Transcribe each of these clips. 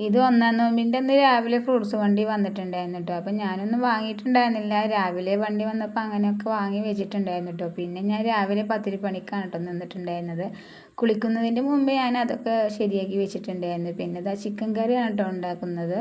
ഇത് 1-ാം നോമ്പിൻ്റെ അന്ന് രാവിലെ ഫ്രൂട്ട്സ് വണ്ടി വന്നിട്ടുണ്ടായിരുന്നു കേട്ടോ. അപ്പം ഞാനൊന്നും വാങ്ങിയിട്ടുണ്ടായിരുന്നില്ല. രാവിലെ വണ്ടി വന്നപ്പോൾ അങ്ങനെയൊക്കെ വാങ്ങി വെച്ചിട്ടുണ്ടായിരുന്നു കേട്ടോ. പിന്നെ ഞാൻ രാവിലെ പത്തിരിപ്പണിക്കാണ് കേട്ടോ നിന്നിട്ടുണ്ടായിരുന്നത്. കുളിക്കുന്നതിൻ്റെ മുമ്പ് ഞാൻ അതൊക്കെ ശരിയാക്കി വെച്ചിട്ടുണ്ടായിരുന്നു. പിന്നെ ഇതാ ചിക്കൻ കറിയാണ് കേട്ടോ ഉണ്ടാക്കുന്നത്.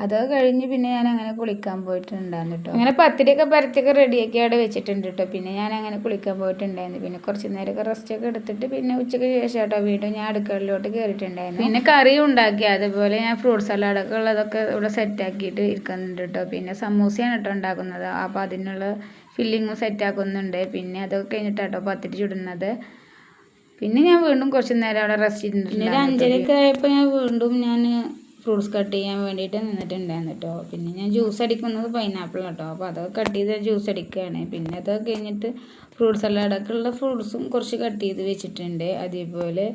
അതൊക്കെ കഴിഞ്ഞ് പിന്നെ ഞാൻ അങ്ങനെ കുളിക്കാൻ പോയിട്ടുണ്ടായിരുന്നു കേട്ടോ. അങ്ങനെ പത്തിരിയൊക്കെ പരത്തിയൊക്കെ റെഡിയാക്കി അവിടെ വെച്ചിട്ടുണ്ട് കേട്ടോ. പിന്നെ ഞാൻ അങ്ങനെ കുളിക്കാൻ പോയിട്ടുണ്ടായിരുന്നു. പിന്നെ കുറച്ച് നേരമൊക്കെ റെസ്റ്റൊക്കെ എടുത്തിട്ട് പിന്നെ ഉച്ചയ്ക്ക് ശേഷം കേട്ടോ വീണ്ടും ഞാൻ അടുക്കളയിലോട്ട് കയറിയിട്ടുണ്ടായിരുന്നു. പിന്നെ കറിയും ഉണ്ടാക്കി. അതുപോലെ ഞാൻ ഫ്രൂട്ട് സലാഡൊക്കെ ഉള്ളതൊക്കെ ഇവിടെ സെറ്റാക്കിയിട്ട് ഇരിക്കുന്നുണ്ട് കേട്ടോ. പിന്നെ സമൂസയാണ് കേട്ടോ ഉണ്ടാക്കുന്നത്. അപ്പോൾ അതിനുള്ള ഫില്ലിങ്ങും സെറ്റാക്കുന്നുണ്ട്. പിന്നെ അതൊക്കെ കഴിഞ്ഞിട്ട് കേട്ടോ പത്തിരി ചുടുന്നത്. പിന്നെ ഞാൻ വീണ്ടും കുറച്ച് നേരം അവിടെ റെസ്റ്റ് ചെയ്തിട്ടുണ്ട്. പിന്നെ ഒരു 5:30 ആയപ്പോൾ ഞാൻ ഫ്രൂട്ട്സ് കട്ട് ചെയ്യാൻ വേണ്ടിയിട്ട് നിന്നിട്ടുണ്ടായിരുന്നു കേട്ടോ. പിന്നെ ഞാൻ ജ്യൂസ് അടിക്കുന്നത് പൈനാപ്പിൾ കേട്ടോ. അപ്പോൾ അതൊക്കെ കട്ട് ചെയ്ത് ജ്യൂസ് അടിക്കുകയാണ്. പിന്നെ അതൊക്കെ കഴിഞ്ഞിട്ട് ഫ്രൂട്ട് സലാഡൊക്കെ ഉള്ള ഫ്രൂട്ട്സും കുറച്ച് കട്ട് ചെയ്ത് വെച്ചിട്ടുണ്ട്. അതേപോലെ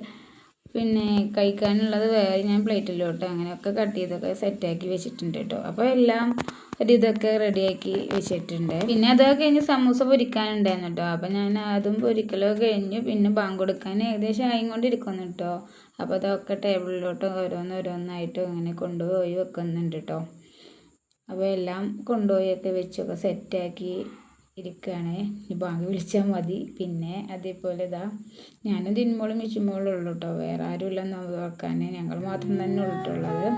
പിന്നെ കഴിക്കാനുള്ളത് വേറെ ഞാൻ പ്ലേറ്റിലോട്ട് അങ്ങനെയൊക്കെ കട്ട് ചെയ്തൊക്കെ സെറ്റാക്കി വെച്ചിട്ടുണ്ട് കേട്ടോ. അപ്പോൾ എല്ലാം ഇതൊക്കെ റെഡിയാക്കി വെച്ചിട്ടുണ്ട്. പിന്നെ അതൊക്കെ കഴിഞ്ഞ് സമൂസ പൊരിക്കാനുണ്ടായിരുന്നു കേട്ടോ. അപ്പോൾ ഞാൻ അതും പൊരിക്കലൊക്കെ കഴിഞ്ഞു. പിന്നെ ബാങ്ക് കൊടുക്കാൻ ഏകദേശം ആയിക്കൊണ്ടിരിക്കുന്നു കേട്ടോ. അപ്പോൾ അതൊക്കെ ടേബിളിലോട്ട് ഓരോന്നായിട്ട് അങ്ങനെ കൊണ്ടുപോയി വെക്കുന്നുണ്ട് കേട്ടോ. അപ്പോൾ എല്ലാം കൊണ്ടുപോയൊക്കെ വെച്ചൊക്കെ സെറ്റാക്കി ഇരിക്കുകയാണ്. ഈ ബാങ്ക് വിളിച്ചാൽ മതി. പിന്നെ അതേപോലെ ഞാനും തിന്മോളും മിച്ചുമോളും ഉള്ളൂ കേട്ടോ. വേറെ ആരുമില്ല നോക്കാൻ, ഞങ്ങൾ മാത്രം തന്നെ ഉള്ളിട്ടുള്ളത്.